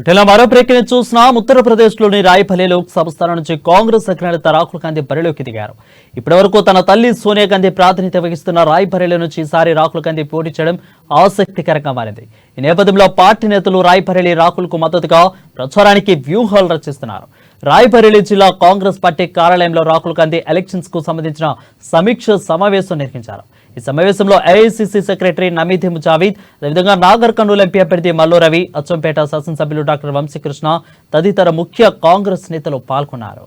ఇలా మరో ప్రక్రియ చూసినాం. ఉత్తరప్రదేశ్లోని రాయ్బరేలీ లోక్సభ స్థానం నుంచి కాంగ్రెస్ అగ్రనేత రాహుల్ గాంధీ బరిలోకి దిగారు. ఇప్పటివరకు తన తల్లి సోనియా గాంధీ ప్రాతినిధ్యం వహిస్తున్న రాయ్బరేలీ నుంచి ఈసారి రాహుల్ గాంధీ పోటీ చేయడం ఆసక్తికరంగా మారింది. ఈ నేపథ్యంలో పార్టీ నేతలు రాయ్బరేలీ రాహుల్ కు మద్దతుగా ప్రచారానికి వ్యూహాలు రచిస్తున్నారు. రాయ్బరేలీ జిల్లా కాంగ్రెస్ పార్టీ కార్యాలయంలో రాహుల్ గాంధీ ఎలక్షన్స్ కు సంబంధించిన సమీక్ష సమావేశం నిర్వహించారు. ఈ సమావేశంలో ఏఐసీసీ సెక్రటరీ నమీద్ జావేద్, అదేవిధంగా నాగర్ కర్నూలు ఎంపీ అభ్యర్థి మల్లు రవి, అచ్చంపేట శాసనసభ్యులు డాక్టర్ వంశీకృష్ణ తదితర ముఖ్య కాంగ్రెస్ నేతలు పాల్గొన్నారు.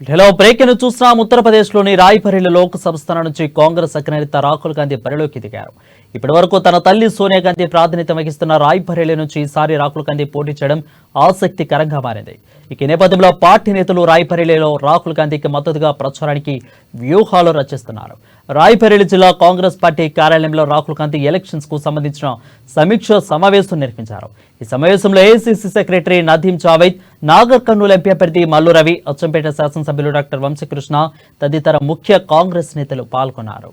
హలో బ్రేక్ను చూస్తున్నాం. ఉత్తరప్రదేశ్లోని రాయ్బరేలీ లోక్సభ స్థానం నుంచి కాంగ్రెస్ అగ్రనేత రాహుల్ గాంధీ బరిలోకి దిగారు. ఇప్పటివరకు తన తల్లి సోనియా గాంధీ ప్రాతినిధ్యం వహిస్తున్న రాయ్బరేలీ నుంచి ఈసారి రాహుల్ గాంధీ పోటీ చేయడం ఆసక్తికరంగా మారింది. ఈ నేపథ్యంలో పార్టీ నేతలు రాయ్బరేలీలో రాహుల్ గాంధీకి మద్దతుగా ప్రచారానికి వ్యూహాలు రచిస్తున్నారు. రాయ్బరేలీ జిల్లా కాంగ్రెస్ పార్టీ కార్యాలయంలో రాహుల్ గాంధీ ఎలక్షన్స్ కు సంబంధించిన సమీక్ష సమావేశం నిర్వహించారు. ఈ సమావేశంలో AICC secretary Nadeem Javed, Nagar Kurnool MP అభ్యర్థి మల్లు రవి, అచ్చంపేట శాసనసభ్యులు డాక్టర్ వంశీకృష్ణ తదితర ముఖ్య కాంగ్రెస్ నేతలు పాల్గొన్నారు.